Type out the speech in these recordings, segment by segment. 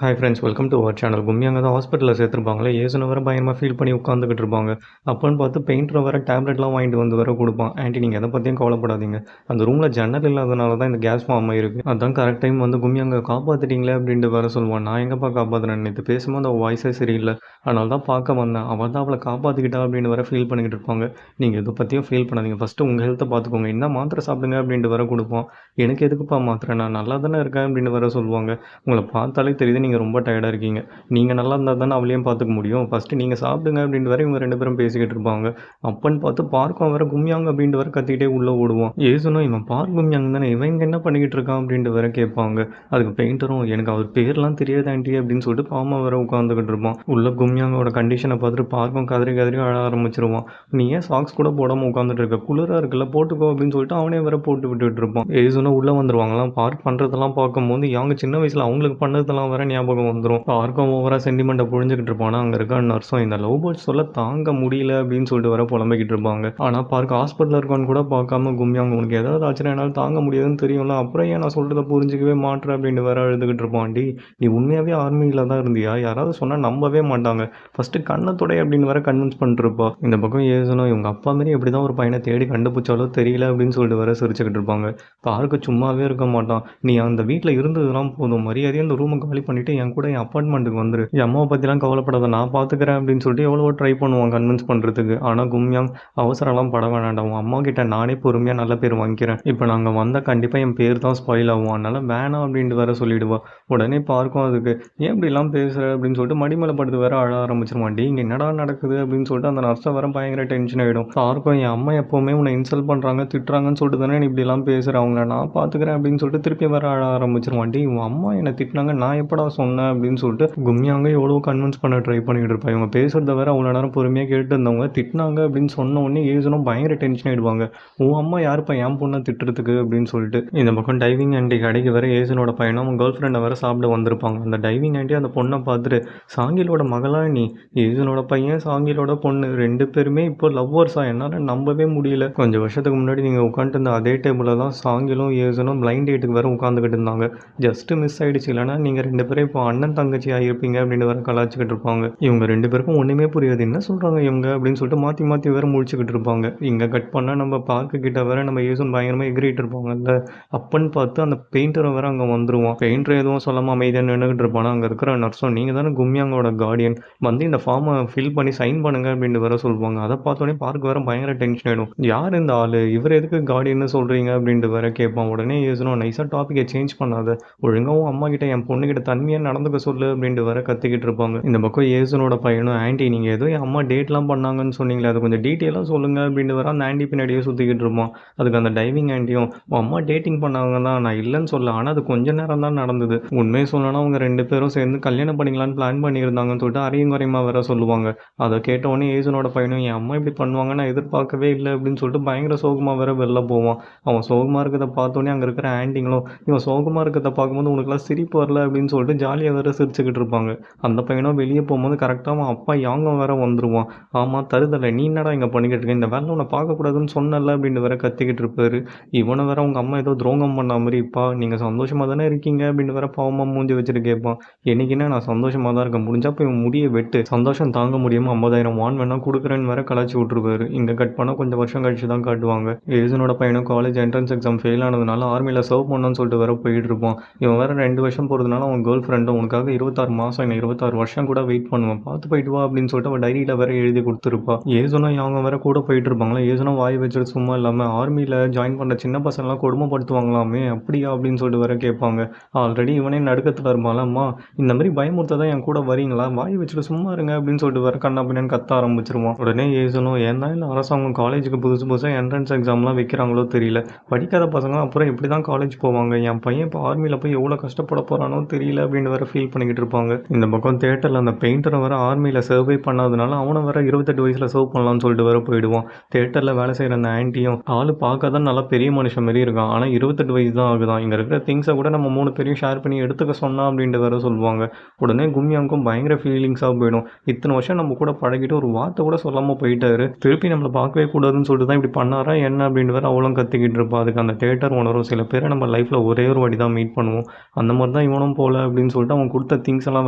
Hi friends, welcome to our channel. கும்மி அங்கே தான் ஹாஸ்பிட்டலில் சேர்த்துருப்பாங்களே, ஏசுன வர பயமாக ஃபீல் பண்ணி உட்காந்துக்கிட்டு இருப்பாங்க. அப்போன்னு பார்த்து பெயிண்டர் வர டேப்லெட்லாம் வாங்கிட்டு வந்து வர கொடுப்பான். ஆண்டி நீங்கள் எதை பற்றியும் கவலைப்படாதீங்க, அந்த ரூமில் ஜன்னல் இல்லாதனால தான் இந்த கேஸ் ஃபார்ம் ஆகிருக்கு. அதான் கரெக்ட் டைம் வந்து கும்மி அங்கே காப்பாற்றிட்டீங்களே அப்படின்ட்டு வர சொல்லுவான். நான் எங்கேப்பா காப்பாற்றுறேன், நேற்று பேசும்போது அவள் வாய்ஸே சரியில்லை, அதனால தான் பார்க்க வந்தேன். அவள் தான் அவளை காப்பாற்றிக்கிட்டா அப்படின்னு வர ஃபீல் பண்ணிக்கிட்டு இருப்பாங்க. நீங்கள் எதை பற்றியும் ஃபீல் பண்ணாதீங்க, ஃபஸ்ட்டு உங்கள் ஹெல்த்தை பார்த்துக்கோங்க, என்ன மாத்திரை சாப்பிடுங்க அப்படின்ட்டு வர கொடுப்போம். எனக்கு எதுக்குப்பா மாத்திரை, நான் நல்லா தானே இருக்கேன் அப்படின்னு வர சொல்லுவாங்க. உங்களை பார்த்தாலே தெரியுது நீங்கள் ரொம்ப டயர்டாக இருக்கீங்க. நீங்கள் நல்லா இருந்தால் தானே அவளையும் பார்த்துக்க முடியும், ஃபஸ்ட்டு நீங்கள் சாப்பிடுங்க அப்படின்ட்டு வர இவங்க 2 பேரும் பேசிக்கிட்டு இருப்பாங்க. அப்பன்னு பார்த்து பார்க்கும் வர கும்யாங் அப்படின்ட்டு வர கத்திக்கிட்டே உள்ளே ஓடுவான். ஏசுனும் இவன் பார்க் கும்யாங் தானே, இவன் இங்கே என்ன பண்ணிக்கிட்டு இருக்கான் அப்படின்ட்டு வர கேட்பாங்க. அதுக்கு பெயிண்டரும் எனக்கு அவர் பேர்லாம் தெரியாது ஆண்டி அப்படின்னு சொல்லிட்டு பாமா வர உட்காந்துக்கிட்டு இருப்பான். உள்ள கும்யாங்கோட கண்டிஷனை பார்த்துட்டு பார்க்கும் கதறி கதறி அழ ஆரம்பிச்சிருவான். நீ ஏன் சாக்ஸ் கூட போடாமல் உட்காந்துட்டு இருக்க, குளிராக இருக்குல்ல போட்டுக்கோ அப்படின்னு சொல்லிட்டு அவனே வர போட்டு விட்டுட்டு இருப்பான். ஏசுனும் உள்ளே வந்துருவாங்களாம். பார்க் பண்ணுறதெல்லாம் பார்க்கும்போது அவங்க சின்ன வயசில் அவங்களுக்கு பண்ணதெல்லாம் வர ஞாபகம் வந்துடும். பார்க்கும் ஓவராக சென்டிமெண்ட்டை புரிஞ்சுக்கிட்டு இருப்பானா. அங்கே இருக்க நர்ஸும் இந்த லவ் பேர்ட்ஸ் சொல்ல தாங்க முடியல அப்படின்னு சொல்லிட்டு வர புலம்பிக்கிட்டு இருப்பாங்க. ஆனால் பார்க்க ஹாஸ்பிட்டலில் இருக்கான்னு கூட பார்க்காம கும்யாங்க உனக்கு ஏதாவது ஆச்சுன்னா என்னால் தாங்க முடியாதுன்னு தெரியும்ல, அப்புறம் ஏன் நான் சொல்கிறத புரிஞ்சிக்கவே மாட்டேன் அப்படின்னு வர அழுதுகிட்டு இருப்பான்டி. நீ உண்மையாகவே ஆர்மியில் தான் இருந்தியா, யாராவது சொன்னால் நம்பவே மாட்டாங்க, ஃபஸ்ட்டு கண்ணத்துடைய அப்படின்னு வர கன்வின்ஸ் பண்ணிருப்பா. இந்த பக்கம் ஏசணும் இவங்க அப்பா மாரி எப்படி தான் ஒரு பையனை தேடி கண்டுபிடிச்சாலோ தெரியல அப்படின்னு சொல்லிட்டு வர சிரிச்சுக்கிட்டு இருப்பாங்க. பார்க்க சும்மாவே இருக்க மாட்டான். நீ அந்த வீட்டில் இருந்ததுலாம் போதும், மரியாதையாக அந்த ரூமை காலி பண்ணிவிட்டு என் கூட என் அப்பார்ட்மெண்ட்டுக்கு வந்துரு, என் அம்மாவை பற்றிலாம் கவலைப்படாத நான் பார்த்துக்கிறேன் அப்படின்னு சொல்லிட்டு எவ்வளவோ ட்ரை பண்ணுவான் கன்வின்ஸ் பண்ணுறதுக்கு. ஆனால் கும்யாங் அவசரம்லாம் பட வேணாண்டாம், உன் அம்மா கிட்ட நானே பொறுமையாக நல்ல பேர் வாங்கிக்கிறேன், இப்போ நாங்கள் வந்தால் கண்டிப்பாக என் பேர் தான் ஸ்பாயில் ஆகும், அதனால் வேணாம் அப்படின்ட்டு வேற சொல்லிடுவா. உடனே பார்க்கும் அதுக்கு ஏன் இப்படிலாம் பேசுகிற அப்படின்னு சொல்லிட்டு மடிமலை படுத்து வேற அழ ஆரம்பிச்சிருவான். டி இங்கே என்னடா நடக்குது அப்படின்னு சொல்லிட்டு அந்த நர்ஸை வர பயங்கர டென்ஷன் ஆகிடும். பார்க்கும் என் அம்மா எப்போவுமே உன்னை இன்சல்ட் பண்ணுறாங்க திட்டுறாங்கன்னு சொல்லிட்டு தானே நீ இப்படிலாம் பேசுகிற, அவங்கள நான் பார்த்துக்கிறேன் அப்படின்னு சொல்லிட்டு திருப்பி வர அழ ஆரம்பிச்சிருவான். டி உன் அம்மா என்னை திட்டினாங்க நான் எப்படா சொன்னேன் அப்படின்னு சொல்லிட்டு கும்யாங்க எவ்வளோ கன்வின்ஸ் பண்ண ட்ரை பண்ணிக்கிட்டு இருப்பாங்க. இவங்க பேசுகிறத வேற அவ்வளோ நேரம் பொறுமையாக கேட்டு இருந்தவங்க திட்டினாங்க அப்படின்னு சொன்ன உடனே ஏசனும் பயங்கர டென்ஷன் ஆகிடுவாங்க. உன் அம்மா யாருப்பா என் பொண்ணை திட்டுறதுக்கு அப்படின்னு சொல்லிட்டு. இந்த பக்கம் டைவிங் ஆண்டி கடைக்கு வேற ஏசனோட பையனும் அவன் கேர்ள் ஃப்ரெண்டை வேற சாப்பிட வந்திருப்பாங்க. அந்த டைவிங் ஆண்டி அந்த பொண்ணை பார்த்துட்டு சாங்கிலோட மகளா நீ, ஏசனோட பையன் சாங்கிலோட பொண்ணு 2 பேருமே இப்போ லவ்வர்ஸா, என்னால் நம்பவே முடியல. கொஞ்சம் வருஷத்துக்கு முன்னாடி நீங்கள் உட்காந்துட்டு இருந்த அதே டேபிளில் தான் சாங்கிலும் ஏசனும் பிளைண்ட் டேட்டுக்கு வேற உட்காந்துக்கிட்டு இருந்தாங்க. ஜஸ்ட் மிஸ் ஆகிடுச்சு, இல்லைனா நீங்கள் 2 பேரும் இப்போ அண்ணன் தங்கச்சி ஆகியிருப்பீங்க அப்படின்னு வேற கலாச்சிக்கிட்டு இருப்பாங்க. இவங்க 2 பேருக்கும் ஒன்றுமே புரியாது, என்ன சொல்கிறாங்க இவங்க அப்படின்னு சொல்லிட்டு மாற்றி மாற்றி வேற முடிச்சுக்கிட்டு இருப்பாங்க. இங்கே கட் பண்ணால் நம்ம பார்க்க கிட்ட வேற நம்ம ஏசுன் பயங்கரமாக எகிரிட்டு இருப்பாங்கல்ல. அப்பன்னு பார்த்து அந்த பெயிண்டரை வேற அங்கே வந்துருவான். பெயிண்டர் எதுவும் சொல்லாமல் அமைதியாக நின்றுக்கிட்டு இருப்பானா. அங்கே இருக்கிற நர்ஸும் நீங்கள் தானே கும்யாங்கோட கார்டியன், வந்து இந்த ஃபார்மை ஃபில் பண்ணி சைன் பண்ணுங்க அப்படின்னு வேற சொல்லுவாங்க. அதை பார்த்தோன்னே பார்க்க வேற பயங்கர டென்ஷன் ஆகிடும். யார் இந்த ஆள், இவர் எதுக்கு கார்டியன்னு சொல்கிறீங்க அப்படின்ட்டு வேற கேட்பான். உடனே ஏசனும் நைஸாக டாப்பிக்கை சேஞ்ச் பண்ணாத, ஒழுங்காகவும் அம்மா கிட்ட என் பொண்ணுகிட்ட தன்மையாக நடந்துக்க சொல்லு அப்படின்ட்டு வர கத்திக்கிட்டு இருப்பாங்க. இந்த பக்கம் ஏசனோட பையனும் ஆண்டி நீங்கள் ஏதோ என் அம்மா டேட்லாம் பண்ணாங்கன்னு சொன்னீங்களே அது கொஞ்சம் டீட்டெயிலாக சொல்லுங்கள் அப்படின்ட்டு வர அந்த ஆண்டி பின்னாடியே சுற்றிக்கிட்டு இருப்பான். அதுக்கு அந்த டைவிங் ஆண்டியும் உன் அம்மா டேட்டிங் பண்ணாங்க தான், நான் இல்லைன்னு சொல்ல, ஆனால் அது கொஞ்ச நேரம் தான் நடந்தது, உண்மையை சொல்லணும்னா அவங்க 2 பேரும் சேர்ந்து கல்யாணம் பண்ணிக்கலான்னு பிளான் பண்ணியிருந்தாங்கன்னு சொல்லிட்டு அரையும் குறையுமா வேற சொல்லுவாங்க. அதை கேட்டவொடனே ஏசனோட பையனும் என் அம்மா இப்படி பண்ணுவாங்க நான் எதிர்பார்க்கவே இல்லை அப்படின்னு சொல்லிட்டு பயங்கர சோகமாக வேற வெளில போவான். அவன் சோகமாக இருக்கிறத பார்த்தோன்னே அங்கே இருக்கிற ஆண்டிங்களும் இவன் சோகமாக இருக்கிறத பார்க்கும்போது உனக்குலாம் சிரிப்பு வரல அப்படின்னு சொல்லிட்டு ஜாலியாக வேற சிரிச்சுக்கிட்டு இருப்பாங்க. அந்த பையனும் வெளியே போகும்போது கரெக்டாக அவன் அப்பா யாங்க வேற வந்துருவான். ஆமாம் தருதலை நீ என்னடா இங்கே பண்ணிக்கிட்டு இருக்க, இந்த வேலை உன்னை பார்க்கக்கூடாதுன்னு சொன்னல அப்படின்னு வேற கத்திக்கிட்டு இருப்பாரு. இவனை வேற உங்கள் அம்மா ஏதோ துரோகம் பண்ண மாதிரி, இப்பா நீங்கள் சந்தோஷமாக தானே இருக்கீங்க அப்படின்னு வேற பாவமாக மூஞ்சி வச்சுட்டு கேட்பான். என்னைக்குன்னா நான் சந்தோஷமாக தான் இருக்கேன், முடிஞ்சப்போ இவன் முடிய வெட்டு, சந்தோஷம் தாங்க முடியாமல் 50,000 வான் வேணா கொடுக்குறேன்னு வேற கலாச்சி விட்டுருப்பாரு. இங்கே கட் பண்ணால் கொஞ்சம் வருஷம் கழிச்சு தான் காட்டுவாங்க. ஏசனோட பையனும் காலேஜ் என்ட்ரன்ஸ் எக்ஸாம் ஃபெயில் ஆனதுனால ஆர்மியில் சர்வ் பண்ணணும்னு சொல்லிட்டு வேற போயிட்டு இருப்பான். இவன் வேற 2 வருஷம் போகிறதுனால அவன் கேர்ள் ஃப்ரெண்டும் உனக்காக 26 மாதம் என்ன 26 வருஷம் கூட வெயிட் பண்ணுவான், பார்த்து போயிட்டு வா அப்படின்னு சொல்லிட்டு அவன் டைரியில் வேற எழுதி கொடுத்துருப்பா. ஏசனும் அவங்க வேற கூட போயிட்டு இருப்பாங்களா. ஏசனும் வாய் வச்சுட்டு சும்மா இல்லாமல் ஆர்மியில் ஜாயின் பண்ண சின்ன பசங்களாம் கொடுமைப்படுத்துவாங்களாமே அப்படியா அப்படின்னு சொல்லிட்டு வேற கேட்பாங்க. ஆல்ரெடி இவனே நடுக்கத்தில் இருப்பான்லம்மா, இந்த மாதிரி பயமுறுத்த தான் என் கூட வரீங்களா, வாய் வச்சுட்டு சும்மா இருங்க அப்படின்னு சொல்லிட்டு வேற கண்ணா பின்னான்னு கத்த ஆரம்பிச்சிருவான். உடனே ஏசனும் ஏன் தான் இல்லை அரசாங்கம் காலேஜுக்கு புதுசு புதுசாக என்ட்ரன்ஸ் எக்ஸாம்லாம் வைக்கிறாங்களோ தெரியல, படிக்காத பசங்க அப்புறம் எப்படி தான் காலேஜ் போவாங்க, என் பையன் இப்போ ஆர்மியில் போய் எவ்வளோ கஷ்டப்பட போகிறானோ தெரியல அப்படின்னு வேற ஃபீல் பண்ணிக்கிட்டு இருப்பாங்க. இந்த பக்கம் தேட்டரில் அந்த பெயிண்டரை வர ஆர்மியில் சர்வை பண்ணாதனால அவனை வர 28 வயசில் சர்வ் பண்ணலாம்னு சொல்லிட்டு வேற போயிடுவான். தேட்டரில் வேலை செய்கிற அந்த ஆண்டியும் ஆள் பார்க்க தான் நல்லா பெரிய மனுஷன் மாரி இருக்கான், ஆனால் 28 வயசு தான் ஆகுதான், இங்கே இருக்கிற திங்ஸை கூட நம்ம 3 பேரையும் ஷேர் பண்ணி எடுத்துக்க சொன்னா அப்படின்ட்டு வேற சொல்லுவாங்க. உடனே கும்யாங்கும் பயங்கர ஃபீலிங்ஸாக போயிடும். இத்தனை வருஷம் நம்ம கூட பழகிட்டு ஒரு வார்த்தை கூட சொல்லாமல் போயிட்டாரு, திருப்பி நம்மளை பார்க்கவே கூடாதுன்னு சொல்லிட்டு தான் இப்படி பண்ணாரா என்ன அப்படின்னு வேற அவ்வளோ கத்திக்கிட்டு இருப்பா. அதுக்கு அந்த தேட்டர் உணரும் சில பேரை நம்ம லைஃப்பில் ஒரே ஒரு வாட்டி தான் மீட் பண்ணுவோம், அந்த மாதிரி தான் இவனும் போல அப்படின்னு அப்படின்னு சொல்லிட்டு அவங்க கொடுத்த திங்ஸ் எல்லாம்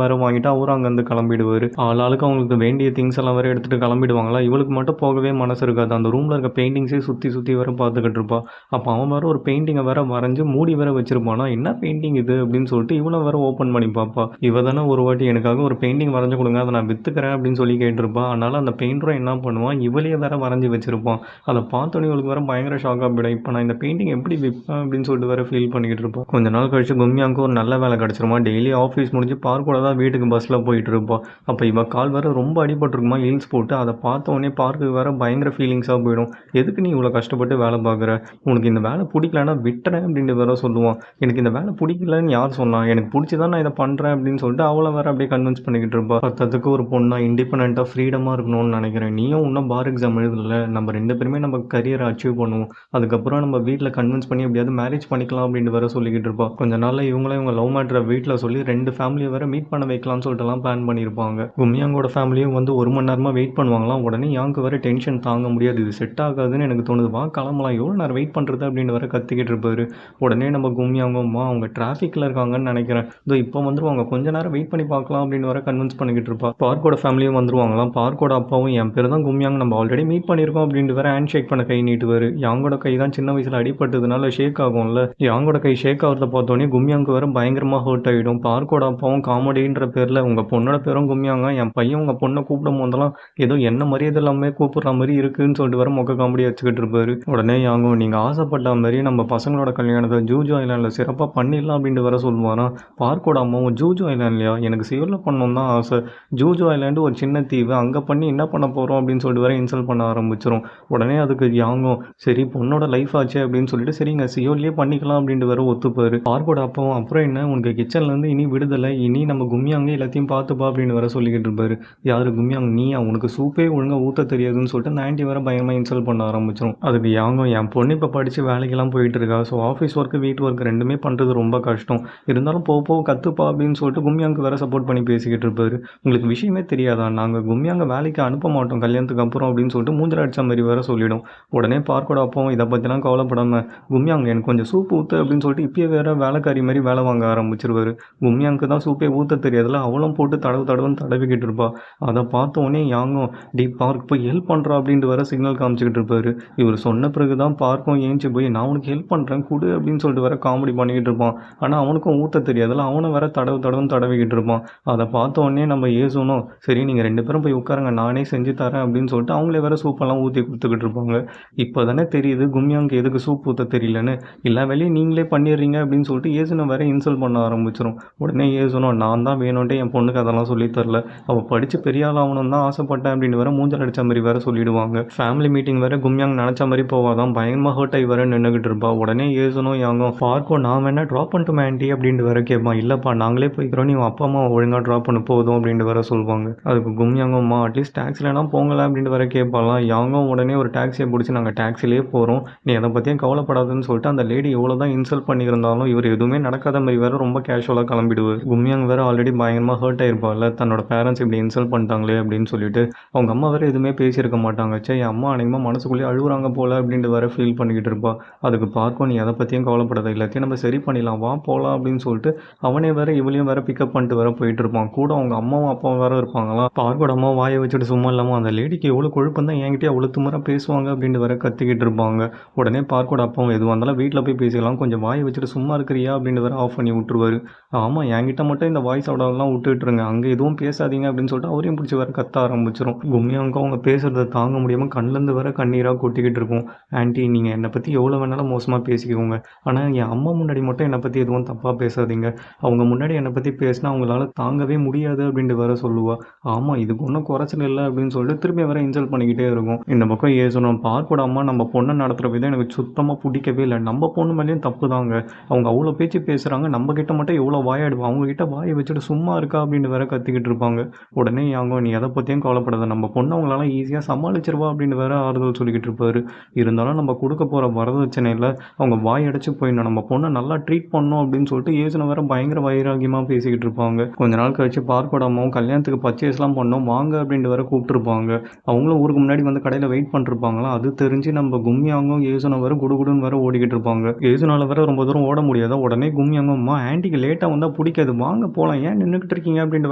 வேற வாங்கிட்டு அவரும் அங்கேருந்து கிளம்பிடுவார். ஆளாளுக்கு அவங்களுக்கு வேண்டிய திங்ஸ் எல்லாம் வேற எடுத்துகிட்டு கிளம்பிடுவாங்களா. இவளுக்கு மட்டும் போகவே மனசு இருக்காது. அந்த ரூமில் இருக்க பெயிண்டிங்ஸே சுற்றி சுற்றி வேற பார்த்துக்கிட்டு இருப்பா. அப்போ அவன் வேற ஒரு பெயிண்டிங்கை வேற வரைஞ்சி மூடி வேற வச்சிருப்பானா. என்ன பெயிண்டிங் இது அப்படின்னு சொல்லிட்டு இவனை வேற ஓப்பன் பண்ணி பார்ப்பா. இவ தானே ஒரு வாட்டி எனக்காக ஒரு பெயிண்டிங் வரைஞ்சு கொடுங்க, அதை நான் வித்துக்கிறேன் அப்படின்னு சொல்லி கேட்டிருப்பா. அதனால அந்த பெயிண்டரும் என்ன பண்ணுவான், இவளையே வேற வரைஞ்சி வச்சிருப்பான். அதை பார்த்தோன்னே இவளுக்கு வேற பயங்கர ஷாக்காக போயிடும். இப்போ நான் இந்த பெயிண்டிங் எப்படி விற்பேன் அப்படின்னு சொல்லிட்டு வேற ஃபீல் பண்ணிக்கிட்டு இருப்போம். கொஞ்ச நாள் கழிச்சு கும்யாவுக்கு ஒரு நல்ல வேலை கிடச்சிருமா. டெய்லி ஆஃபீஸ் முடிஞ்சு பார்க்கோட தான் வீட்டுக்கு பஸ்ஸில் போயிட்டு இருப்பா. அப்போ இவ கால் வேற ரொம்ப அடிபட்டிருக்குமா, ஹீல்ஸ் போட்டு. அதை பார்த்த உடனே பார்க்கு வேற பயங்கர ஃபீலிங்ஸாக போயிடும். எதுக்கு நீ இவ்வளோ கஷ்டப்பட்டு வேலை பார்க்குற, உனக்கு இந்த வேலை பிடிக்கலன்னா விட்டுறேன் அப்படின்ட்டு வேற சொல்லுவான். எனக்கு இந்த வேலை பிடிக்கலன்னு யார் சொன்னா, எனக்கு பிடிச்சி தான் நான் இதை பண்ணுறேன் அப்படின்னு சொல்லிட்டு அவளை வேற அப்படியே கன்வின்ஸ் பண்ணிக்கிட்டு இருப்பா. பத்தத்துக்கு ஒரு பொண்ணா இண்டிபெண்ட்டாக ஃப்ரீடமாக இருக்கணும்னு நினைக்கிறேன். நீயும் இன்னும் பார் எக்ஸாம் எழுதல, நம்ம 2 பேருமே நம்ம கரியரை அச்சீவ் பண்ணுவோம், அதுக்கப்புறம் நம்ம வீட்டில் கன்வின்ஸ் பண்ணி எப்படியாவது மேரேஜ் பண்ணிக்கலாம் அப்படின்னு வேற சொல்லிக்கிட்டு இருப்பா. கொஞ்ச நாளில் இவங்களே இவங்க லவ் மேட்டரை வீட்டில் சொல்லி 2 ஃபேமிலியை வேற மீட் பண்ண வைக்கலாம்னு சொல்லிட்டுலாம் பிளான் பண்ணியிருப்பாங்க. கும்யாங்கோட ஃபேமிலியும் வந்து 1 மணி நேரமாக வெயிட் பண்ணுவாங்களாம். உடனே யாங்கு வேற டென்ஷன் தாங்க முடியாது, இது செட் ஆகாதுன்னு எனக்கு தோணுது, வா கிளம்பலாம், எவ்வளோ நேரம் வெயிட் பண்ணுறது அப்படின்னு வேற கத்திக்கிட்டு இருப்பாரு. உடனே நம்ம கும்யாங்கம்மா அவங்க டிராஃபிக்கில் இருக்காங்கன்னு நினைக்கிறேன், இதோ இப்போ வந்துருவாங்க, கொஞ்ச நேரம் வெயிட் பண்ணி பார்க்கலாம் அப்படின்னு வர கன்வின்ஸ் பண்ணிக்கிட்டு இருப்பா. பார்க்கோட ஃபேமிலியும் வந்துருவாங்களாம். பார்க்கோட அப்பாவும் என் பேர் தான் கும்யாங், நம்ம ஆல்ரெடி மீட் பண்ணியிருக்கோம் அப்படின்ட்டு வேற ஹேண்ட் ஷேக் பண்ண கை நீட்டுவார். யாங்கோட கை தான் சின்ன வயசில் அடிப்பட்டதுனால ஷேக் ஆகும்ல. யாங்கோட கை ஷேக் ஆகிறத பார்த்தோன்னே கும்யாங்கு வேற பயங்கரமாக ஹர்ட் ஆகிடும். பார்க்கோட அப்பாவும் காமெடின்ற பேரில் உங்கள் பொண்ணோட பேரும் கும்யாங்க, என் பையன் உங்கள் பொண்ணை கூப்பிடும் போதெல்லாம் ஏதோ என்ன மரியாதை எல்லாமே கூப்பிட்ற மாதிரி இருக்குன்னு சொல்லிட்டு வர மொக்க காமெடி வச்சுக்கிட்டு இருப்பாரு. உடனே யாங்கும் நீங்கள் ஆசைப்பட்ட மாதிரி நம்ம பசங்களோட கல்யாணத்தை ஜூஜோ ஐலாண்டில் சிறப்பாக பண்ணிடலாம் அப்படின்ட்டு வர சொல்லுவாராம். பார்க்கோட அம்மாவும் ஜூஜோ ஐலாண்ட்லையா, எனக்கு சியோலில் பண்ணணும் தான் ஆசை, ஜூஜோ ஐலாண்டு ஒரு சின்ன தீவு, அங்கே பண்ணி என்ன பண்ண போகிறோம் அப்படின்னு சொல்லிட்டு வர இன்சல்ட் பண்ண ஆரம்பிச்சிடும். உடனே அதுக்கு யாங்கும் சரி பொண்ணோட லைஃப் ஆச்சு அப்படின்னு சொல்லிட்டு சரிங்க சியோல்லையே பண்ணிக்கலாம் அப்படின்ட்டு வர ஒத்துப்பாரு. பார்க்கோட அப்பாவும் அப்புறம் என்ன உனக்கு கிச்சன்லேருந்து இனி விடுதலை, இனி நம்ம கும்யாங்க எல்லாத்தையும் பார்த்துப்பா அப்படின்னு வர சொல்லிக்கிட்டு இருப்பாரு. யாரு கும்யாங், நீயா, உனக்கு சூப்பே ஒழுங்காக ஊற்ற தெரியாதுன்னு சொல்லிட்டு அந்த ஆண்டி வர பயமாக இன்சல்ட் பண்ண ஆரம்பிச்சிடும். அதுக்கு யாங்கும் என் பொண்ணு இப்போ படித்து வேலைக்கெல்லாம் போயிட்டு இருக்கா, ஸோ ஆஃபீஸ் ஒர்க்கு வீட்டு ஒர்க் ரெண்டுமே பண்ணுறது ரொம்ப கஷ்டம், இருந்தாலும் போக போக கற்றுப்பா அப்படின்னு சொல்லிட்டு கும்யாங்கு வேற சப்போர்ட் பண்ணி பேசிக்கிட்டு இருப்பாரு. உங்களுக்கு விஷயமே தெரியாதா, நாங்கள் கும்யாங்க வேலைக்கு அனுப்ப மாட்டோம் கல்யாணத்துக்கு அப்புறம் அப்படின்னு சொல்லிட்டு மூஞ்சில் அடித்த மாதிரி வேற சொல்லிடும். உடனே பார்க்கோட அப்பாவும் இதை பற்றிலாம் கவலைப்படாமல் கும்யாங் எனக்கு கொஞ்சம் சூப் ஊற்று அப்படின்னு சொல்லிட்டு இப்பயே வேற வேலைக்காரி மாதிரி வேலை வாங்க ஆரம்பிச்சிருவாரு. கும்யாங்க்கு தான் சூப்பே ஊற்ற தெரியாதுல, அவளும் போட்டு தடவுன்னு தடவிக்கிட்டு இருப்பா. அதை பார்த்த உடனே யாங்கும் டி பார்க் போய் ஹெல்ப் பண்ணுறா அப்படின்ட்டு வர சிக்னல் காமிச்சிக்கிட்டு இருப்பாரு. இவர் சொன்ன பிறகு தான் பார்க்கும் ஏஞ்சி போய் நான் உனக்கு ஹெல்ப் பண்ணுறேன் கொடு அப்படின்னு சொல்லிட்டு வர காமெடி பண்ணிக்கிட்டு இருப்பான். ஆனால் அவனுக்கும் ஊற்ற தெரியாதுல, அவனை வேற தடவுன்னு தடவிக்கிட்டு இருப்பான். அதை பார்த்த உடனே நம்ம ஏசணும் சரி நீங்கள் 2 பேரும் போய் உட்காருங்க நானே செஞ்சு தரேன் அப்படின்னு சொல்லிட்டு அவங்களே வேற சூப்பெல்லாம் ஊற்றி கொடுத்துக்கிட்டு இருப்பாங்க. இப்போ தானே தெரியுது கும்யாங்கு எதுக்கு சூப் ஊற்ற தெரியலன்னு, எல்லா வேலையும் நீங்களே பண்ணிடுறீங்க அப்படின்னு சொல்லிட்டு ஏசுனை வேற இன்சல்ட் பண்ண ஆரம்பிச்சிடும். உடனே ஏசணும் நான் தான் வேணும்ன்ட்டு என் பொண்ணுக்கு அதெல்லாம் சொல்லித் தரல, அவள் படித்து பெரிய ஆள் ஆகணும் தான் ஆசைப்பட்டேன் அப்படின்னு வேற மூஞ்சல் அடித்த மாதிரி வேற சொல்லிடுவாங்க. ஃபேமிலி மீட்டிங் வேற கும்யாங் நினச்ச மாதிரி போவாதான், பயங்கரமாக ஹர்ட் ஆகி வேற நின்றுக்கிட்டு இருப்பா. உடனே ஏசணும் யாங்கும் பார்க்கோ நான் வேணா ட்ராப் பண்ணிட்டு ஆண்டி அப்படின்ட்டு வேற கேட்பான். இல்லைப்பா நாங்களே போய்க்கிறோம், நீ அப்பா அம்மா ஒழுங்காக ட்ராப் பண்ண போதும் அப்படின்ட்டு வேற சொல்லுவாங்க. அதுக்கு கும்யாங்கம்மா அட்லீஸ்ட் டாக்ஸிலனா போங்கலாம் அப்படின்ட்டு வேற கேட்பாலாம். யாங்கும் உடனே ஒரு டாக்ஸியை பிடிச்சி நாங்கள் டாக்ஸிலே போகிறோம், நீ அதை பற்றியும் கவலைப்படாதுன்னு சொல்லிட்டு அந்த லேடி எவ்வளோ தான் இன்சல்ட் பண்ணியிருந்தாலும் இவர் எதுவுமே நடக்காத மாதிரி வேற ரொம்ப கேஷுவலாக கிளம்பிடுவார். கும்யாங் வேற ஆல்ரெடி பயங்கரமாக ஹர்ட் ஆயிருப்பாள், தன்னோட பேரண்ட்ஸ் இப்படி இன்சல்ட் பண்ணிட்டாங்களே அப்படின்னு சொல்லிட்டு. அவங்க அம்மா வேற எதுவுமே பேசியிருக்க மாட்டாங்க. சே என் அம்மா அன்றைக்கமாக மனசுக்குள்ளேயே அழுகுறாங்க போல அப்படின்ட்டு வேற ஃபீல் பண்ணிக்கிட்டு இருப்பா. அதுக்கு பார்க்கும் நீ அதை பற்றியும் கவலைப்படாத, எல்லாத்தையும் நம்ம சரி பண்ணிடலாம் வா போகலாம் அப்படின்னு சொல்லிட்டு அவனே வேற இவளையும் வேற பிக்கப் பண்ணிட்டு வேற போயிட்டு இருப்பான். கூட அவங்க அம்மாவும் அப்பாவும் வேற இருப்பாங்களா. பார்க்கோட அம்மா வாயை வச்சுட்டு சும்மா இல்லாமல் அந்த லேடிக்கு எவ்வளோ கொழுப்பு தான் என்கிட்ட அவ்வளோ திமிரா பேசுவாங்க அப்படின்ட்டு வேற கத்திக்கிட்டு இருப்பாங்க. உடனே பார்க்கோட அப்பாவும் எதுவாக இருந்தாலும் வீட்டில் போய் பேசிக்கலாம், கொஞ்சம் வாயை வச்சுட்டு சும்மா இருக்கிறியா அப்படின்னு வேற ஆஃப் பண்ணி விட்டுருவாரு. ஆமாம் என்கிட்ட மட்டும் இந்த வாய்ஸ் அவ்வளோலாம் விட்டுட்டுருங்க, அங்கே எதுவும் பேசாதீங்க அப்படின்னு சொல்லிட்டு அவரையும் பிடிச்சி வேற கத்த ஆரம்பிச்சிடும். கும்யாங்கும் அவங்க பேசுகிறத தாங்க முடியாமல் கண்ணிலேருந்து வேற கண்ணீராக கொட்டிக்கிட்டு இருக்கும். ஆன்ட்டி நீங்கள் என்னை பற்றி எவ்வளோ வேணாலும் மோசமாக பேசிக்கோங்க, ஆனால் என் அம்மா முன்னாடி மட்டும் என்னை பற்றி எதுவும் தப்பாக பேசாதீங்க, அவங்க முன்னாடி என்னை பற்றி பேசினா அவங்களால தாங்கவே முடியாது அப்படின்ட்டு வேற சொல்லுவா. ஆமாம் இதுக்கு ஒன்றும் குறைச்சல் இல்லை அப்படின்னு சொல்லிட்டு திரும்பி வேற இன்சல்ட் பண்ணிக்கிட்டே இருக்கும். இந்த பக்கம் ஏசணும் பார்க்கோட அம்மா நம்ம பொண்ணை நடத்துகிற விதம் எனக்கு சுத்தமாக பிடிக்கவே இல்லை, நம்ம பொண்ணு மேலேயும் தப்பு தாங்க, அவங்க அவ்வளோ பேச்சு பேசுகிறாங்க, நம்ம கிட்ட மட்டும் எவ்வளோ வாயாடுவோம், அவங்ககிட்ட வாயை வச்சுட்டு சும்மா இருக்கா அப்படின்னு வேற கத்திக்கிட்டு இருப்பாங்க. உடனே யாங்க நீ எதை பற்றியும் கவலைப்படாத, நம்ம பொண்ணு அவங்களால ஈஸியாக சமாளிச்சிருவா அப்படின்னு வேற ஆறுதல் சொல்லிக்கிட்டு இருப்பாரு. இருந்தாலும் நம்ம கொடுக்க போகிற வரதட்சணையில் அவங்க வாய் அடைச்சு போயிடணும், நம்ம பொண்ணை நல்லா ட்ரீட் பண்ணணும் அப்படின்னு சொல்லிட்டு ஏசனை வேற பயங்கர வைராகியமாக பேசிக்கிட்டு இருப்பாங்க. கொஞ்ச நாள் கழிச்சு பார்க்கோட அம்மாவும் கல்யாணத்துக்கு பர்ச்சேஸ்லாம் பண்ணோம் வாங்க அப்படின்ட்டு வேற கூப்பிட்டுருப்பாங்க. அவங்களும் ஊருக்கு முன்னாடி வந்து கடையில் வெயிட் பண்ணிருப்பாங்களா. அது தெரிஞ்சு நம்ம கும்யாங்கும் ஏசனை வேற குடுகுடுன்னு வேற ஓடிக்கிட்டு இருப்பாங்க. ஏசுனால வேற ரொம்ப தூரம் ஓட முடியாதா. உடனே கும்யாங்கும் அம்மா ஆன்ட்டிக்கு லேட்டாக வந்தால் பிடிக்காது, வாங்க போலாம், ஏன் நின்னுக்கிட்டு இருக்கீங்க அப்படின்ட்டு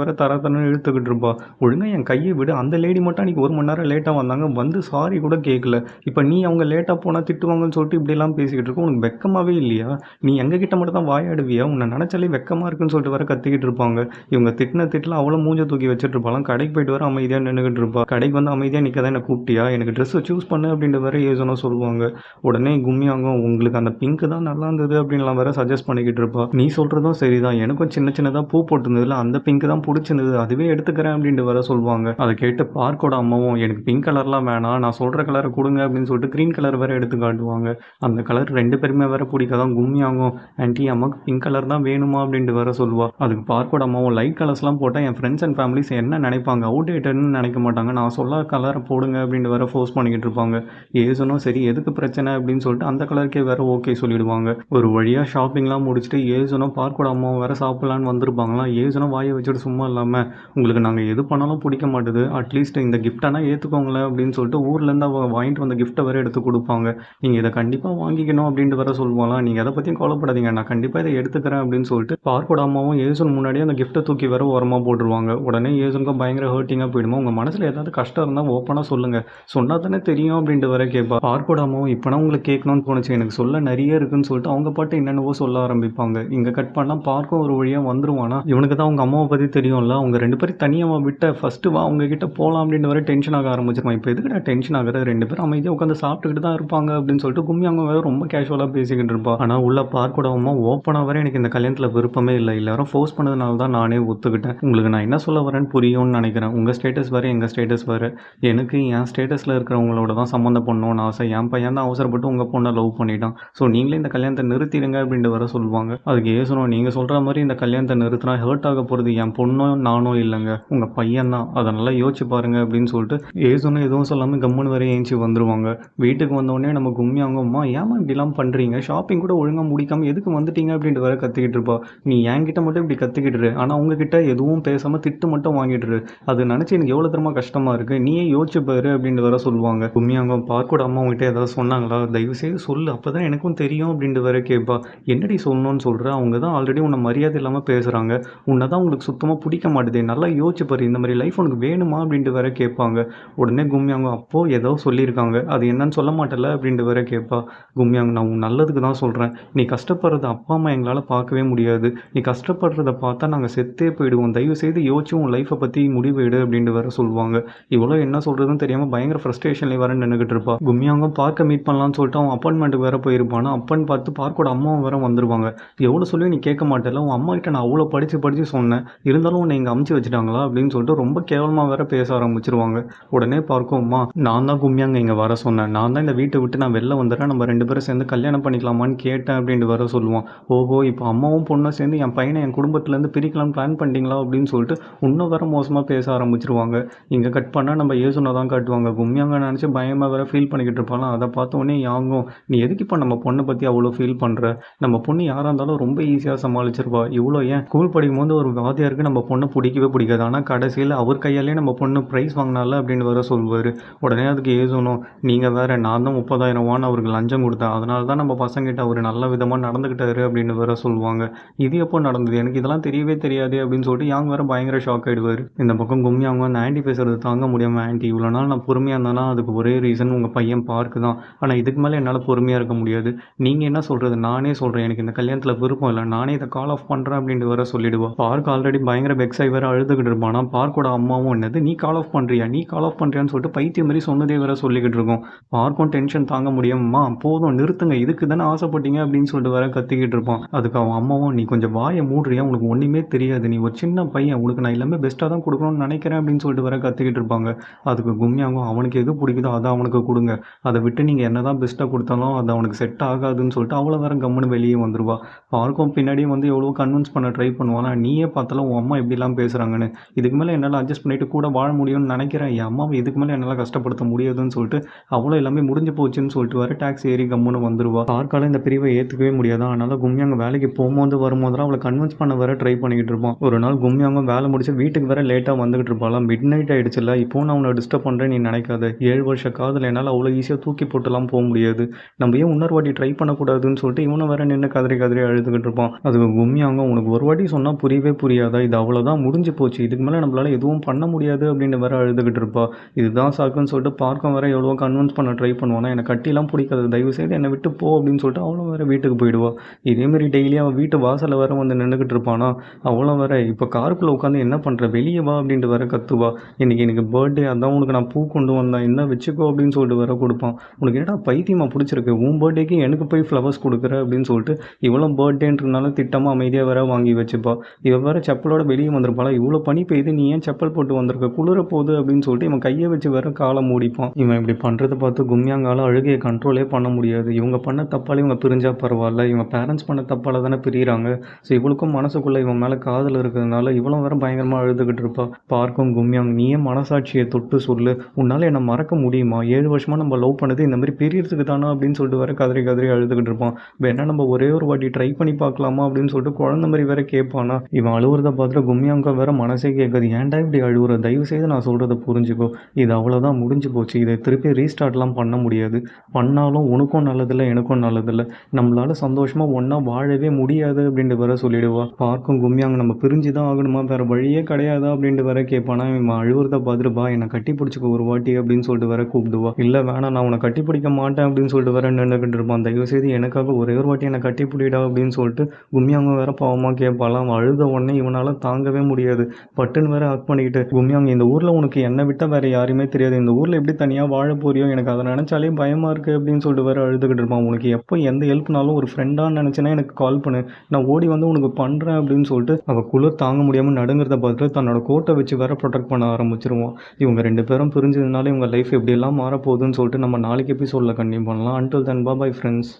வேற தர தரன்னு இழுத்துக்கிட்டு இருப்பா. ஒழுங்கா என் கையை விடு. அந்த லேடி மட்டும் அன்னைக்கு 1 மணி நேரம் லேட்டாக வந்தாங்க, வந்து சாரி கூட கேட்கல. இப்போ நீ அவங்க லேட்டாக போனால் திட்டுவாங்கன்னு சொல்லிட்டு இப்படிலாம் பேசிக்கிட்டு இருக்க, உனக்கு வெக்கமாவே இல்லையா? நீ எங்ககிட்ட மட்டும் தான் வாயாடுவியா? உன்னை நினச்சாலே வெக்கமா இருக்குன்னு சொல்லிட்டு வேற கத்திக்கிட்டு இருப்பாங்க. இவங்க திட்டின திட்டில் அவ்வளோ மூஞ்ச தூக்கி வச்சுட்டு இருப்பாளாம். கடைக்கு போயிட்டு வர அமைதியாக நின்றுக்கிட்டு இருப்பா. கடைக்கு வந்து அமைதியாக நிற்க தான் என்ன கூப்பிட்டியா, எனக்கு ட்ரெஸ்ஸை சூஸ் பண்ணு அப்படின்ட்டு வேற ஏசனோ சொல்லுவாங்க. உடனே கும்மியாங்கும் உங்களுக்கு அந்த பிங்க் தான் நல்லா இருந்தது அப்படின்லாம் வேற சஜஸ்ட் பண்ணிக்கிட்டு இருப்பா. நீ சொல்கிறதும் சரிதான், எனக்கும் சின்ன சின்னதாக பூ போட்டிருந்ததுல அந்த பிங்க் தான் பிடிச்சிருந்தது, அதுவே எடுத்துக்கிறேன் அப்படின்ட்டு வேற சொல்லுவாங்க. அதை கேட்டு பார்க்கோட அம்மாவும் எனக்கு பிங்க் கலர்லாம் வேணாம், நான் சொல்கிற கலரை கொடுங்க அப்படின்னு சொல்லிட்டு க்ரீன் கலர் வேற எடுத்து காட்டுவாங்க. அந்த கலர் 2 பேருமே வேற பிடிக்காதான். கும்மியாங்கும் ஆன்ட்டி அம்மாவுக்கு பிங்க் கலர் தான் வேணுமா அப்படின்ட்டு வேற சொல்லுவா. அதுக்கு பார்க்கோட அம்மாவும் லைட் கலர்ஸ்லாம் போட்டால் என் ஃப்ரெண்ட்ஸ் அண்ட் ஃபேமிலிஸ் என்ன நினைப்பாங்க, அவுடேட்டட்னு நினைக்க மாட்டாங்க, நான் சொல்ல கலரை போடுங்க அப்படின்ட்டு வேற ஃபோர்ஸ் பண்ணிக்கிட்டு இருப்பாங்க. ஏசனும் சரி எதுக்கு பிரச்சனை அப்படின்னு சொல்லிட்டு அந்த கலருக்கே வேற ஓகே சொல்லிடுவாங்க. ஒரு வழியாக ஷாப்பிங்லாம் முடிச்சுட்டு ஏசனும் பார்க்கோட அம்மாவும் வேற சாப்பிடலான்னு வந்திருப்பாங்களாம். ஏசனும் வாயை வச்சுட்டு சும்மா இல்லாமல் உங்களுக்கு நாங்கள் எது பண்ணாலும் பிடிக்க மாட்டுது, அட்லீஸ்ட் இந்த கிஃப்டானா ஏற்றுக்கோங்களேன் அப்படின்னு சொல்லிட்டு ஊர்லேருந்து அவள் வாங்கிட்டு வந்த கிஃப்ட்டை வேற எடுத்து கொடுப்பாங்க. நீங்கள் இதை கண்டிப்பாக வாங்கிக்கணும் அப்படின்ட்டு வேற சொல்லுவாங்களாம். நீங்கள் எதை பற்றியும் கவலைப்படாதீங்க, நான் கண்டிப்பாக இதை எடுத்துக்கிறேன் அப்படின்னு சொல்லிட்டு பார்க்கோட அம்மாவும் ஏசன் முன்னாடியே அந்த கிஃப்ட்டை தூக்கி வேற ஓரமாக போட்டுருவாங்க. உடனே ஏசனுக்கும் பயங்கர ஹர்ட்டிங்காக போயிடுமா. உங்கள் மனசில் ஏதாவது கஷ்டம் இருந்தால் ஓப்பனாக சொல்லுங்கள், சொன்னால் தானே தெரியும் அப்படின்ட்டு வேற கேட்பா. பார்க்கோட அம்மாவும் இப்போனா உங்களுக்கு கேட்கணும்னு தோணுச்சு, எனக்கு சொல்ல நிறைய இருக்குன்னு சொல்லிட்டு அவங்க பாட்டு என்னென்னவோ சொல்ல ஆரம்பிப்பாங்க. இங்கே கட் பண்ணால் பார்க்கும் ஒரு வழியாக வந்துருவானா. இவனுக்கு தான் அவங்க அம்மாவை பற்றி தெரியும்ல, அவங்க 2 பேரும் தனியாக விட்ட ஃபஸ்ட்டு வா அவங்க கிட்ட போகலாம் அப்படின்னு வர டென்ஷன் ஆக ஆரம்பிச்சிருவான். இப்போ எதுக்கு டென்ஷன் ஆகுறது, 2 பேரும் அமைதியாக உட்காந்து சாப்பிட்டுக்கிட்டு தான் இருப்பாங்க அப்படின்னு சொல்லிட்டு கும்மியாங்க வேற ரொம்ப கேஷுவலாக பேசிக்கிட்டு இருப்பா. ஆனால் உள்ள பார்க்கோட அம்மா ஓப்பனாக வர எனக்கு இந்த கல்யாணத்தில் விருப்பமே இல்லை, எல்லாரும் ஃபோர்ஸ் பண்ணதுனால தான் நானே ஒத்துக்கிட்டேன், உங்களுக்கு நான் என்ன சொல்ல வரேன்னு புரியும்னு நினைக்கிறேன், உங்கள் ஸ்டேட்டஸ் வேறு எங்கள் ஸ்டேட்டஸ் வேறு, எனக்கு என் ஸ்டேட்டஸில் இருக்கிறவங்களோட தான் சம்மந்தம் பண்ணணும்னு ஆசை, என் பையன் தான் அவசரப்பட்டு உங்கள் பொண்ணை லவ் பண்ணிட்டான், ஸோ நீங்களே இந்த கல்யாணத்தை நிறுத்திடுங்க அப்படின்ட்டு வர சொல்லுவாங்க. அதுக்கு ஏசணும் நீங்கள் சொல்கிற மாதிரி இந்த கல்யாணத்தை நிறுத்தினா ஹர்ட் ஆக போகிறது என் பொண்ணும் நானும் இல்லைங்க, உங்கள் பையன் தான், அதை நல்லா யோசிச்சு பாருங்க அப்படின்னு சொல்லிட்டு ஏசனும் எதுவும் சொல்லாமல் கம்முன்னு வரை ஏஞ்சி வந்துடுவாங்க. வீட்டுக்கு வந்தோடனே நம்ம கும்மியாங்கம்மா ஏமா இப்படிலாம் பண்ணுறீங்க, ஷாப்பிங் கூட ஒழுங்காக முடிக்காமல் எதுக்கு வந்துட்டீங்க அப்படின்ட்டு வர கத்திக்கிட்டு இருப்பா. நீ என்கிட்ட மட்டும் இப்படி கத்திக்கிட்டுரு, ஆனால் உங்ககிட்ட எதுவும் பேசாமல் திட்டு மட்டும் வாங்கிட்டுரு, அது நினச்சி எனக்கு எவ்வளோ தரமாக கஷ்டமாக இருக்குது, நீயே யோசிச்சு பாரு அப்படின்னு வர சொல்லுவாங்க. கும்மியாங்கம் பார்க்கோட அம்மா உங்ககிட்ட ஏதாவது சொன்னாங்களா, தயவுசெய்து சொல்லு அப்போ தான் எனக்கும் தெரியும் அப்படின்ட்டு வர கேட்பா. என்னடி சொல்லணும்னு சொல்கிற, அவங்க தான் ஆல்ரெடி உன்னை மரியாதை இல்லாமல் பேசுகிறாங்க, உன்னை தான் உங்களுக்கு சுத்தமாக பிடிக்க மாட்டுது, நல்லா யோசிச்சு பாரு, இந்த மாதிரி லைஃப் உனக்கு வேணுமா அப்படின்ட்டு வர கேட்பாங்க. உடனே கும்மியாங்க அப்போது ஏதோ சொல்லியிருக்காங்க, அது என்னன்னு சொல்ல மாட்டல அப்படின்ட்டு வர கேட்பா. கும்மியாங்க நான் உன் நல்லதுக்கு தான் சொல்கிறேன், நீ கஷ்டப்படுறத அப்பா அம்மா எங்களால் பார்க்கவே முடியாது, நீ கஷ்டப்படுறத பார்த்தா நாங்கள் செத்தே போயிடுவோம், தயவு செய்து யோசிச்சு உன் லைஃப்பை பற்றி முடிவு எடு அப்படின்ட்டு வர சொல்லுவாங்க. இவ்வளோ என்ன சொல்கிறதுன்னு தெரியாமல் பயங்கர ஃப்ரஸ்ட்ரேஷன்லேயே வர நின்றுக்கிட்டு இருப்பா. கும்மியாங்க பார்க்க மீட் பண்ணலான்னு சொல்லிட்டு அவன் அப்பாயின்மெண்ட்டுக்கு வேறு போயிருப்பானா. அப்பன்னு பார்த்து பார்க்கோட அம்மாவும் வேறு வந்துருவாங்க. எவ்வளோ சொல்லி நீ கேட்க மாட்டேல, உன் அம்மா கிட்ட நான் அவ்வளோ படித்து சொன்னேன், இருந்தாலும் உன்னை இங்கே அமுச்சு வச்சுட்டாங்களா அப்படின்னு சொல்லிட்டு ரொம்ப கேவலமாக வேற பேச ஆரம்பிச்சிருவாங்க. உடனே பார்க்கோம்மா நான் தான் கும்மியாங்க இங்கே வர சொன்னேன், நான் தான் இந்த வீட்டை விட்டு நான் வெளில வந்துடுறேன், நம்ம 2 பேரும் சேர்ந்து கல்யாணம் பண்ணிக்கலாமான்னு கேட்டேன் அப்படின்ட்டு வர சொல்லுவான். ஓஹோ இப்போ அம்மாவும் பொண்ணும் சேர்ந்து என் பையனை என் குடும்பத்துலேருந்து பிரிக்கலாம் பிளான் பண்ணிட்டீங்களா அப்படின்னு சொல்லிட்டு இன்னும் வேற மோசமாக பேச ஆரம்பிச்சிருவாங்க. இங்கே கட் பண்ணால் நம்ம ஏசுனை தான் காட்டுவாங்க. கும்மியாங்க நினச்சி பயமாக வேற ஃபீல் பண்ணிக்கிட்டு இருப்பாலாம். அதை பார்த்தோன்னே யாங்கும் நீ எதுக்கு இப்போ நம்ம பொண்ணை பற்றி அவ்வளோ ஃபீல் பண்ணுற, நம்ம பொண்ணு யாராக இருந்தாலும் ரொம்ப ஈஸியாக சமாளிச்சிருவா, இவ்வளோ ஏன் ஸ்கூல் படிக்கும் போது ஒரு வாத்தியாருக்கு நம்ம பொண்ணை பிடிக்கவே பிடிக்காது, ஆனால் கடைசியில் அவர் கையாலே நம்ம பொண்ணு ப்ரைஸ் வாங்கினால அப்படின்னு வர சொல்வார். உடனே அதுக்கு ஏசணும் நீங்கள் வேறு நான் தான் 30,000 அவருக்கு லஞ்சம் கொடுத்தேன், அதனால தான் நம்ம பசங்கிட்ட அவர் நல்ல விதமாக நடந்துக்கிட்டாரு அப்படின்னு வேற சொல்லுவாங்க. இது எப்போ நடந்தது, எனக்கு இதெல்லாம் தெரியவே தெரியாது அப்படின்னு சொல்லிட்டு யாங் வேறு பயங்கர ஷாக் ஆகிடுவார். இந்த பக்கம் கும்மியாங்க அந்த ஆண்டி பேசுகிறது தாங்க முடியாமல், ஆண்டி இவ்வளோ நாள் நான் பொறுமையாக இருந்தேன்னா அதுக்கு ஒரே ரீசன் உங்கள் பையன் பார்க்கு தான், ஆனால் இதுக்கு மேலே என்னால் பொறுமையாக இருக்க முடியாது, நீங்கள் என்ன சொல்கிறது, நானே சொல்கிறேன் எனக்கு இந்த கல்யாணத்தில் விருப்பம் இல்லை, நானே இதை கால் ஆஃப் பண்ணுறேன் அப்படின்ட்டு வேற சொல்லிடுவா. பார்க் ஆல்ரெடி பயங்கர வெக்ஸாகி வேறு அழுதுகிட்டு இருப்பானா. பார்க்கோட அம்மாவும் என்னது நீ கால் ஆஃப் பண்ணுறியா, நீ கால் ஆஃப் பண்ணுறியான்னு சொல்லிட்டு பைத்தியம் மாதிரி சொன்னதே வேற சொல்லிக்கிட்டு இருக்கோம். பார்க்கும் டென்ஷன் தாங்க முடியாமம்மா போதும் நிறுத்துங்க, இதுக்கு தானே ஆசைப்பட்டீங்க அப்படின்னு சொல்லிட்டு வேற கத்திக்கிட்டு இருப்பான். அதுக்கு அவன் அம்மாவும் நீ கொஞ்சம் வாயை மூடுறியா, உனக்கு ஒன்றுமே தெரியாது, நீ ஒரு சின்ன பையன், உனக்கு நான் எல்லாமே பெஸ்ட்டாக தான் கொடுக்கணும்னு நினைக்கிறேன் அப்படின்னு சொல்லிட்டு வேற கத்திக்கிட்டு இருப்பாங்க. அதுக்கு கும்மியாங்கும் அவனுக்கு எது பிடிக்குதோ அதை அவனுக்கு கொடுங்க, அதை விட்டு நீங்கள் என்ன தான் பெஸ்ட்டாக கொடுத்தாலும் அது அவனுக்கு செட் ஆகாதுன்னு சொல்லிட்டு அவ்வளோ வேற கம்முன்னு வெளியே வந்துருவா. பார்க்கும் பின்னாடியே வந்து எவ்வளோ கன்வின்ஸ் பண்ண ட்ரை பண்ணுவானா, நீயே பார்த்தாலும் உன் அம்மா எப்படிலாம் பேசுகிறாங்கன்னு, இதுக்கு மேலே என்னால் அட்ஜஸ்ட் பண்ணிட்டு கூட வாழ முடியும்னு நினைக்கிறேன், என் அம்மாவை இதுக்கு மேலே என்னால் கஷ்டப்படுத்த முடியாதுன்னு சொல்லிட்டு அவ்வளோ எல்லாமே முடிஞ்சு போச்சுன்னு சொல்லிட்டு வர டாக்ஸி ஏறி கம்முன்னு வந்துருவா. பார்க்கால இந்த பிரிவை ஏற்றுக்கவே முடியாதா, அதனால கும்மியாங்க வேலைக்கு போகும்போது வரும்போது அவளை கன்வின்ஸ் பண்ண வர ட்ரை பண்ணிக்கிட்டு இருப்பான். ஒரு நாள் கும்மியாங்க வேலை முடிச்சு வீட்டுக்கு வேற லேட்டாக வந்துகிட்டு இருப்பாளாம். மிட் நைட் ஆகிடுச்சுல, இப்போ நான் அவனை டிஸ்டர்ப் பண்ணுறேன் நீ நினைக்காத, 7 வருஷ காதல் என்னால் அவ்வளோ ஈஸியாக தூக்கி போட்டுலாம் போக முடியாது, நம்ம ஏன் இன்னொரு வாட்டி ட்ரை பண்ணக்கூடாதுன்னு சொல்லிட்டு இவனை வேற நின்று கதறி கதறி அழுதுகிட்டு இருப்பான். அதுக்கு கும்மியாங்க கும்மியாங்க உனக்கு ஒரு வாட்டி சொன்னா புரியவே புரியாதா? இது அவ்வளோதான் முடிஞ்சு போச்சு. இதுக்கு மேல நம்மளால எதுவும் பண்ண முடியாது அப்படின்னு வேற அழுதுகிட்டு இருப்பா. இதுதான் சாக்குன்னு சொல்லிட்டு பார்க்கும் வேற எவ்வளவோ கன்வின்ஸ் பண்ண ட்ரை பண்ணுவான். ஆனா எனக்கு கட்டிலாம் பிடிக்காது. தயவுசெய்து என்னை விட்டு போ அப்படின்னு சொல்லிட்டு அவளும் வேற வீட்டுக்கு போயிடுவா. இதேமாரி டெய்லி அவன் வீட்டு வாசல்ல வேற வந்து நின்னுகிட்டு இருப்பானா, அவளும் வேற இப்போ காருக்குள்ள உட்காந்து என்ன பண்ற? வெளிய வா அப்படின்ட்டு வேற கத்துவா. இன்னைக்கு எனக்கு பர்த்டே அதான் உனக்கு நான் பூ கொண்டு வந்தேன். இந்தா வச்சுக்கோ அப்படின்னு சொல்லிட்டு வேற குடுப்பான். உனக்கு என்னடா பைத்தியமா புடிச்சிருக்கு? உன் பர்த்டேக்கு எனக்கு போய் ஃப்ளவர்ஸ் குடுக்குற அப்படின்னு சொல்லிட்டு இவளும் பர்த்டேன்றனால திட்டமா அமைதியா வேற வாங்கி வச்சுப்பா. இவ வேற செப்பலோட வெளியே வந்திருப்பாளா, இவ்வளோ பனி பெய்யுது நீ ஏன் செப்பல் போட்டு வந்திருக்க? குளிர போகுது அப்படின்னு சொல்லிட்டு இவன் கையை வச்சு வேற காலை மூடிப்பான். இவன் இப்படி பண்றதை பார்த்து கும்மியாங்கால அழுகையை கண்ட்ரோலே பண்ண முடியாது. இவங்க பண்ண தப்பால இவங்க பிரிஞ்சா பரவாயில்ல, இவங்க பேரண்ட்ஸ் பண்ண தப்பால தானே பிரியிறாங்க. ஸோ இவளுக்கும் மனசுக்குள்ள இவன் மேல காதல் இருக்கிறதுனால இவளும் வேற பயங்கரமா அழுதுகிட்டு இருப்பா. பார்க்கும் கும்மியாங், நீயே மனசாட்சியை தொட்டு சொல்லு, உன்னால என்ன மறக்க முடியுமா? 7 வருஷமா நம்ம லவ் பண்ணது இந்த மாதிரி பிரியறதுக்கு தானா அப்படின்னு சொல்லிட்டு வேற கதறி கதறி அழுதுகிட்டு இருப்பான். வேணா நம்ம ஒரே ஒரு வாட்டி ட்ரை பண்ணி பார்க்கலாமா அப்படின்னு சொல்லிட்டு குழந்தை மாதிரி வேற கேட்பானா. இவன் அழுவுறத பார்த்துட்டு கும்மியாங்க வேற மனசே கேட்குது. ஏன்டா இப்படி அழுவுற? தயவு செய்து நான் சொல்றதை புரிஞ்சுக்கோ. இது அவ்வளோதான் முடிஞ்சு போச்சு. இதை திருப்பி ரீஸ்டார்ட்லாம் பண்ண முடியாது. பண்ணாலும் உனக்கும் நல்லதில்லை எனக்கும் நல்லதில்லை. நம்மளால சந்தோஷமா ஒன்றா வாழவே முடியாது அப்படின்ட்டு வேற சொல்லிடுவா. பார்க்கும் கும்மியாங்க, நம்ம பிரிஞ்சு தான் ஆகணுமா? வேற வழியே கிடையாதா அப்படின்ட்டு வேற கேட்பானா. இவன் அழுவுறத பார்த்துட்டு பா என்னை கட்டி பிடிச்சிக்கோ ஒரு வாட்டி அப்படின்னு சொல்லிட்டு வேற கூப்பிடுவா. இல்லை வேணாம் நான் உன்னை கட்டி பிடிக்க மாட்டேன் அப்படின்னு சொல்லிட்டு வேற நின்றுக்கிட்டு இருப்பான். தயவுசெய்து எனக்காக ஒரே ஒரு வாட்டி என்னை கட்டி பிடிடா அப்படின்னு சொல்லிட்டு கும்மியாங்க வேற பாவமாக கேட்பாலாம். அவன் அழுத உடனே இவனால் தாங்கவே முடியாது. பட்டுன்னு வேற ஹக் பண்ணிக்கிட்டு, கும்மியாங்க இந்த ஊரில் உனக்கு என்னை விட்டால் வேற யாருமே தெரியாது. இந்த ஊரில் எப்படி தனியாக வாழ போறியோ எனக்கு அதை நினச்சாலே பயமாக இருக்குது அப்படின்னு சொல்லிட்டு வேற அழுதுகிட்டு இருப்பான். உனக்கு எப்போ எந்த ஹெல்ப்னாலும் ஒரு ஃப்ரெண்டாக நினச்சினா எனக்கு கால் பண்ணு, நான் ஓடி வந்து உனக்கு பண்ணுறேன் அப்படின்னு சொல்லிட்டு அவள் குளிர் தாங்க முடியாமல் நடுங்கிறத பார்த்துட்டு தன்னோட கோட்டை வச்சு வேற ப்ரொடெக்ட் பண்ண ஆரம்பிச்சிருவான். இவங்க 2 பேரும் பிரிஞ்சதுனால இவங்க லைஃப் எப்படியெல்லாம் மாறப்போகுதுன்னு சொல்லிட்டு நம்ம நாளைக்கு எபிசோடில் கண்டினியூ பண்ணலாம். Until then bye friends.